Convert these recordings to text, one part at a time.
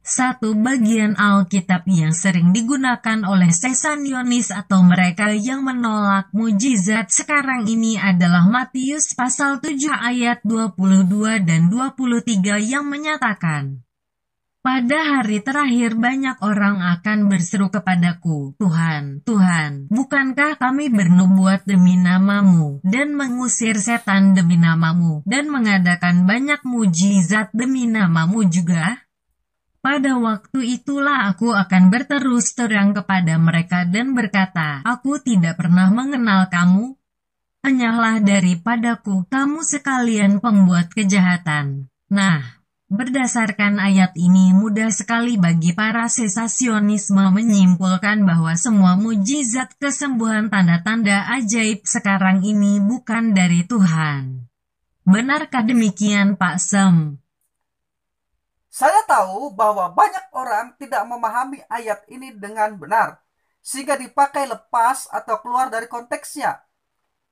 Satu bagian Alkitab yang sering digunakan oleh sesanionis atau mereka yang menolak mujizat sekarang ini adalah Matius pasal 7 ayat 22 dan 23 yang menyatakan, "Pada hari terakhir banyak orang akan berseru kepadaku, Tuhan, Tuhan, bukankah kami bernubuat demi namamu, dan mengusir setan demi namamu, dan mengadakan banyak mujizat demi namamu juga?" Pada waktu itulah aku akan berterus terang kepada mereka dan berkata, "Aku tidak pernah mengenal kamu. Enyahlah daripadaku, kamu sekalian pembuat kejahatan." Nah, berdasarkan ayat ini mudah sekali bagi para sesasionisme menyimpulkan bahwa semua mujizat kesembuhan tanda-tanda ajaib sekarang ini bukan dari Tuhan. Benarkah demikian, Pak Sem? Saya tahu bahwa banyak orang tidak memahami ayat ini dengan benar, sehingga dipakai lepas atau keluar dari konteksnya.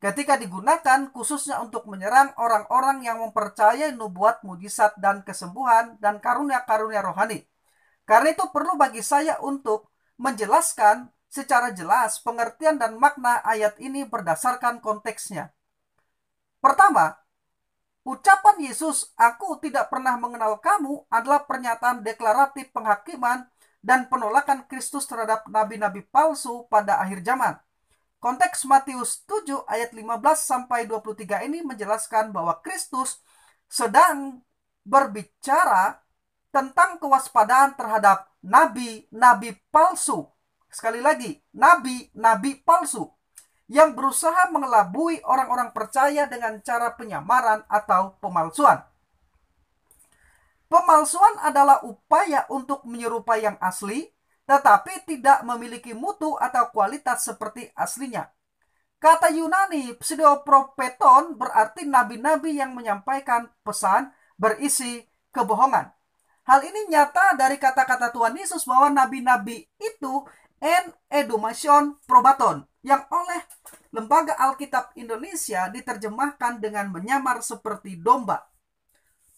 Ketika digunakan khususnya untuk menyerang orang-orang yang mempercayai nubuat, mujizat, dan kesembuhan, dan karunia-karunia rohani. Karena itu perlu bagi saya untuk menjelaskan secara jelas pengertian dan makna ayat ini berdasarkan konteksnya. Pertama, ucapan Yesus, "Aku tidak pernah mengenal kamu," adalah pernyataan deklaratif penghakiman dan penolakan Kristus terhadap nabi-nabi palsu pada akhir zaman. Konteks Matius 7 ayat 15 sampai 23 ini menjelaskan bahwa Kristus sedang berbicara tentang kewaspadaan terhadap nabi-nabi palsu. Sekali lagi, nabi-nabi palsu yang berusaha mengelabui orang-orang percaya dengan cara penyamaran atau pemalsuan. Pemalsuan adalah upaya untuk menyerupai yang asli, tetapi tidak memiliki mutu atau kualitas seperti aslinya. Kata Yunani pseudopropeton berarti nabi-nabi yang menyampaikan pesan berisi kebohongan. Hal ini nyata dari kata-kata Tuhan Yesus bahwa nabi-nabi itu en edumation probaton, yang oleh Lembaga Alkitab Indonesia diterjemahkan dengan menyamar seperti domba.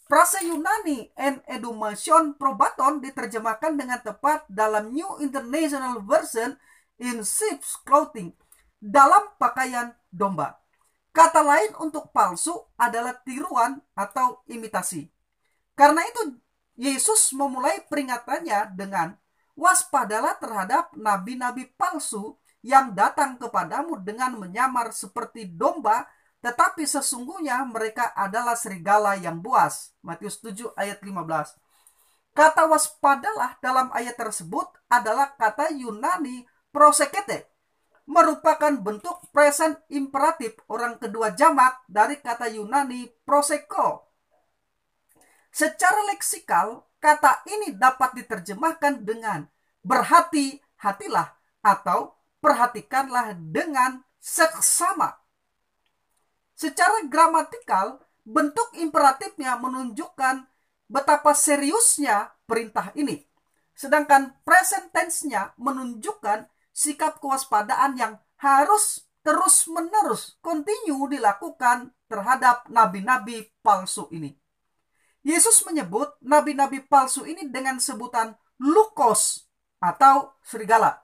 Frase Yunani en edumation probaton diterjemahkan dengan tepat dalam New International Version in sheep's clothing, dalam pakaian domba. Kata lain untuk palsu adalah tiruan atau imitasi. Karena itu Yesus memulai peringatannya dengan, "Waspadalah terhadap nabi-nabi palsu yang datang kepadamu dengan menyamar seperti domba, tetapi sesungguhnya mereka adalah serigala yang buas." Matius 7 ayat 15. Kata waspadalah dalam ayat tersebut adalah kata Yunani prosekete, merupakan bentuk present imperatif orang kedua jamak dari kata Yunani proseko. Secara leksikal, kata ini dapat diterjemahkan dengan berhati-hatilah atau perhatikanlah dengan seksama. Secara gramatikal, bentuk imperatifnya menunjukkan betapa seriusnya perintah ini. Sedangkan present tense-nya menunjukkan sikap kewaspadaan yang harus terus-menerus continue dilakukan terhadap nabi-nabi palsu ini. Yesus menyebut nabi-nabi palsu ini dengan sebutan lukos atau serigala.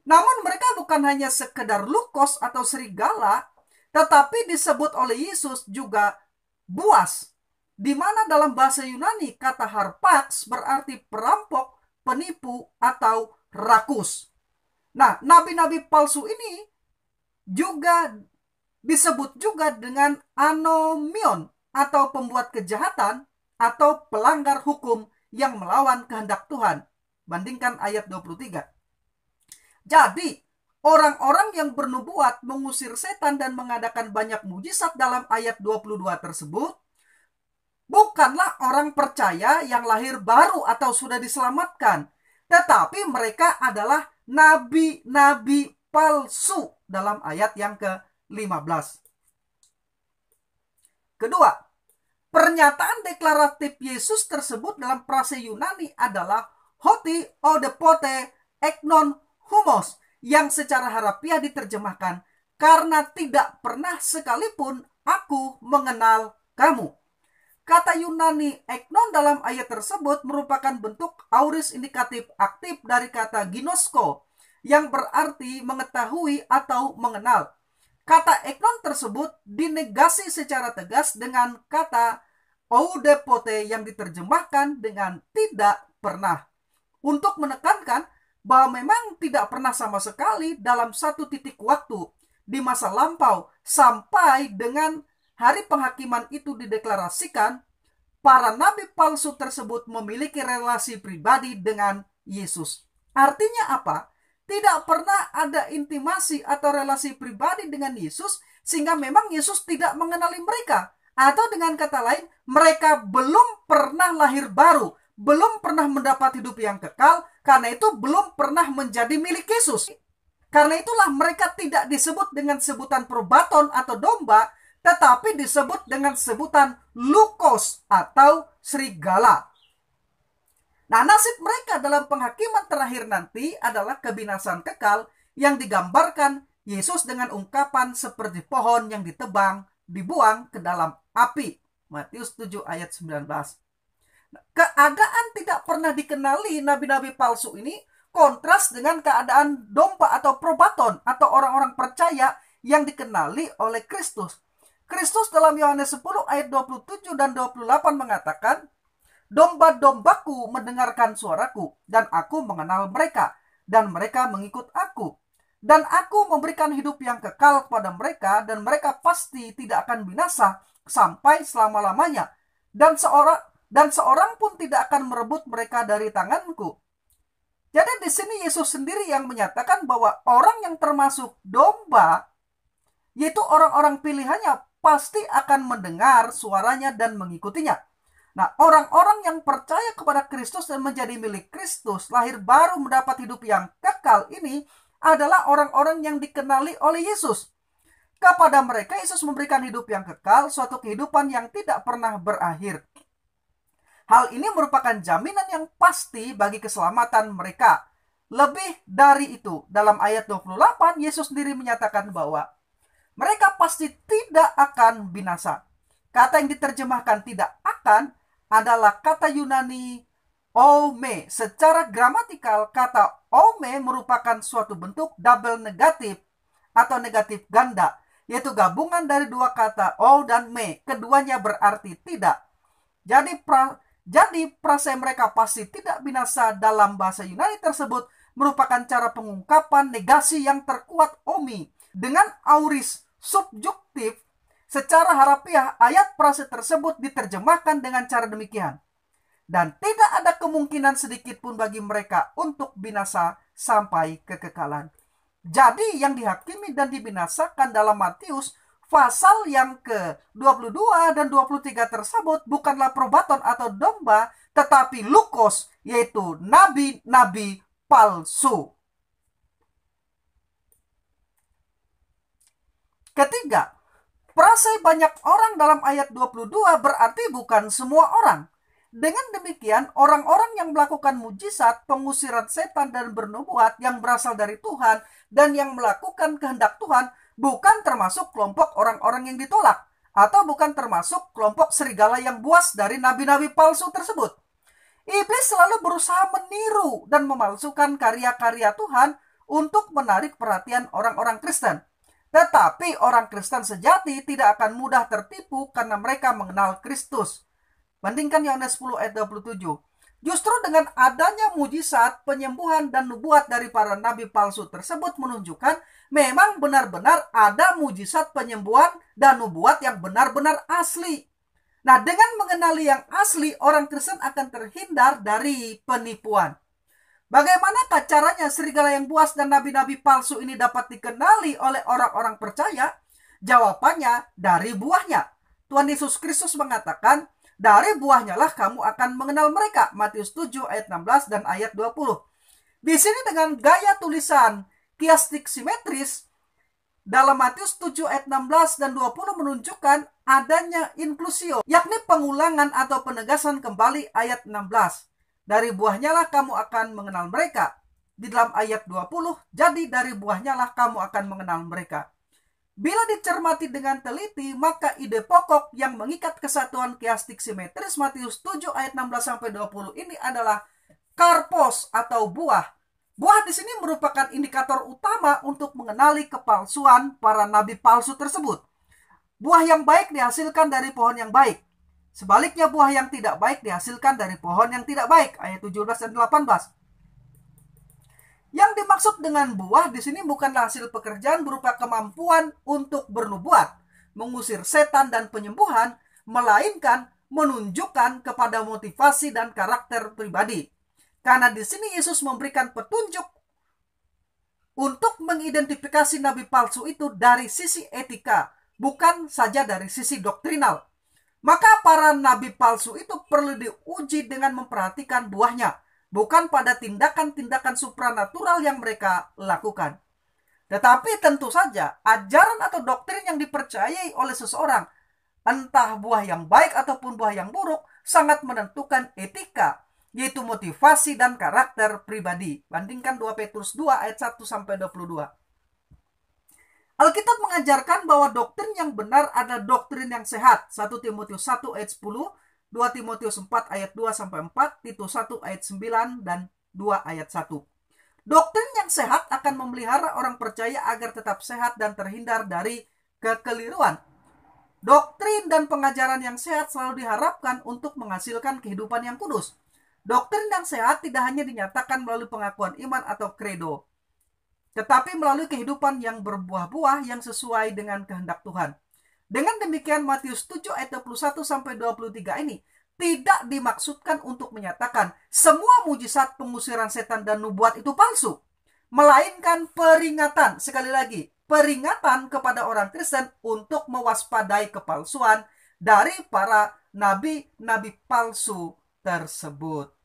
Namun mereka bukan hanya sekedar lukos atau serigala, tetapi disebut oleh Yesus juga buas, di mana dalam bahasa Yunani kata harpax berarti perampok, penipu, atau rakus. Nah, nabi-nabi palsu ini juga disebut juga dengan anomion atau pembuat kejahatan atau pelanggar hukum yang melawan kehendak Tuhan. Bandingkan ayat 23. Jadi, orang-orang yang bernubuat mengusir setan dan mengadakan banyak mujizat dalam ayat 22 tersebut bukanlah orang percaya yang lahir baru atau sudah diselamatkan, tetapi mereka adalah nabi-nabi palsu dalam ayat yang ke-15. Kedua, pernyataan deklaratif Yesus tersebut dalam frase Yunani adalah hoti odepote eknon humos, yang secara harafiah diterjemahkan, "Karena tidak pernah sekalipun aku mengenal kamu." Kata Yunani eknon dalam ayat tersebut merupakan bentuk aorist indikatif aktif dari kata ginosko, yang berarti mengetahui atau mengenal. Kata eknon tersebut dinegasi secara tegas dengan kata oudepote yang diterjemahkan dengan tidak pernah, untuk menekankan bahwa memang tidak pernah sama sekali dalam satu titik waktu di masa lampau sampai dengan hari penghakiman itu dideklarasikan, para nabi palsu tersebut memiliki relasi pribadi dengan Yesus. Artinya apa? Tidak pernah ada intimasi atau relasi pribadi dengan Yesus, sehingga memang Yesus tidak mengenali mereka. Atau dengan kata lain, mereka belum pernah lahir baru, belum pernah mendapat hidup yang kekal, karena itu belum pernah menjadi milik Yesus. Karena itulah mereka tidak disebut dengan sebutan probaton atau domba, tetapi disebut dengan sebutan lukos atau serigala. Nah, nasib mereka dalam penghakiman terakhir nanti adalah kebinasan kekal yang digambarkan Yesus dengan ungkapan seperti pohon yang ditebang, dibuang ke dalam api. Matius 7 ayat 19. Keadaan tidak pernah dikenali nabi-nabi palsu ini kontras dengan keadaan domba atau probaton atau orang-orang percaya yang dikenali oleh Kristus. Kristus dalam Yohanes 10 ayat 27 dan 28 mengatakan, domba-dombaku mendengarkan suaraku, dan aku mengenal mereka, dan mereka mengikut aku. Dan aku memberikan hidup yang kekal kepada mereka, dan mereka pasti tidak akan binasa sampai selama-lamanya. Dan seorang pun tidak akan merebut mereka dari tanganku. Jadi di sini Yesus sendiri yang menyatakan bahwa orang yang termasuk domba, yaitu orang-orang pilihannya, pasti akan mendengar suaranya dan mengikutinya. Nah, orang-orang yang percaya kepada Kristus dan menjadi milik Kristus, lahir baru mendapat hidup yang kekal ini adalah orang-orang yang dikenali oleh Yesus. Kepada mereka Yesus memberikan hidup yang kekal, suatu kehidupan yang tidak pernah berakhir. Hal ini merupakan jaminan yang pasti bagi keselamatan mereka. Lebih dari itu, dalam ayat 28 Yesus sendiri menyatakan bahwa mereka pasti tidak akan binasa. Kata yang diterjemahkan tidak akan adalah kata Yunani ome. Secara gramatikal, kata ome merupakan suatu bentuk double negatif atau negatif ganda, yaitu gabungan dari dua kata o dan me. Keduanya berarti tidak. Jadi frase mereka pasti tidak binasa dalam bahasa Yunani tersebut merupakan cara pengungkapan negasi yang terkuat omi dengan aorist subjuktif. Secara harafiah, ayat frase tersebut diterjemahkan dengan cara demikian. Dan tidak ada kemungkinan sedikit pun bagi mereka untuk binasa sampai kekekalan. Jadi yang dihakimi dan dibinasakan dalam Matius pasal yang ke-22 dan 23 tersebut bukanlah probaton atau domba, tetapi lukos, yaitu nabi-nabi palsu. Ketiga, frase banyak orang dalam ayat 22 berarti bukan semua orang. Dengan demikian, orang-orang yang melakukan mujizat, pengusiran setan dan bernubuat yang berasal dari Tuhan dan yang melakukan kehendak Tuhan bukan termasuk kelompok orang-orang yang ditolak, atau bukan termasuk kelompok serigala yang buas dari nabi-nabi palsu tersebut. Iblis selalu berusaha meniru dan memalsukan karya-karya Tuhan untuk menarik perhatian orang-orang Kristen. Tetapi orang Kristen sejati tidak akan mudah tertipu karena mereka mengenal Kristus. Bandingkan Yohanes 10 ayat 27. Justru dengan adanya mujizat, penyembuhan, dan nubuat dari para nabi palsu tersebut menunjukkan memang benar-benar ada mujizat penyembuhan dan nubuat yang benar-benar asli. Nah, dengan mengenali yang asli, orang Kristen akan terhindar dari penipuan. Bagaimanakah caranya serigala yang buas dan nabi-nabi palsu ini dapat dikenali oleh orang-orang percaya? Jawabannya dari buahnya. Tuhan Yesus Kristus mengatakan, dari buahnya lah kamu akan mengenal mereka. Matius 7 ayat 16 dan ayat 20. Di sini dengan gaya tulisan kiastik simetris, dalam Matius 7 ayat 16 dan 20 menunjukkan adanya inklusio, yakni pengulangan atau penegasan kembali ayat 16. Dari buahnya lah kamu akan mengenal mereka. Di dalam ayat 20, jadi dari buahnya lah kamu akan mengenal mereka. Bila dicermati dengan teliti, maka ide pokok yang mengikat kesatuan kiastik simetris Matius 7 ayat 16-20 ini adalah karpos atau buah. Buah di sini merupakan indikator utama untuk mengenali kepalsuan para nabi palsu tersebut. Buah yang baik dihasilkan dari pohon yang baik. Sebaliknya buah yang tidak baik dihasilkan dari pohon yang tidak baik. Ayat 17 dan 18. Yang dimaksud dengan buah di sini bukanlah hasil pekerjaan berupa kemampuan untuk bernubuat, mengusir setan dan penyembuhan, melainkan menunjukkan kepada motivasi dan karakter pribadi. Karena di sini Yesus memberikan petunjuk untuk mengidentifikasi nabi palsu itu dari sisi etika, bukan saja dari sisi doktrinal. Maka para nabi palsu itu perlu diuji dengan memperhatikan buahnya, bukan pada tindakan-tindakan supranatural yang mereka lakukan. Tetapi tentu saja ajaran atau doktrin yang dipercayai oleh seseorang, entah buah yang baik ataupun buah yang buruk, sangat menentukan etika, yaitu motivasi dan karakter pribadi. Bandingkan 2 Petrus 2 ayat 1-22. Alkitab mengajarkan bahwa doktrin yang benar adalah doktrin yang sehat. 1 Timotius 1 ayat 10, 2 Timotius 4 ayat 2-4, Titus 1 ayat 9 dan 2 ayat 1. Doktrin yang sehat akan memelihara orang percaya agar tetap sehat dan terhindar dari kekeliruan. Doktrin dan pengajaran yang sehat selalu diharapkan untuk menghasilkan kehidupan yang kudus. Doktrin yang sehat tidak hanya dinyatakan melalui pengakuan iman atau kredo, tetapi melalui kehidupan yang berbuah-buah yang sesuai dengan kehendak Tuhan. Dengan demikian Matius 7 ayat 21-23 ini tidak dimaksudkan untuk menyatakan semua mujizat pengusiran setan dan nubuat itu palsu, melainkan peringatan, sekali lagi, peringatan kepada orang Kristen untuk mewaspadai kepalsuan dari para nabi-nabi palsu tersebut.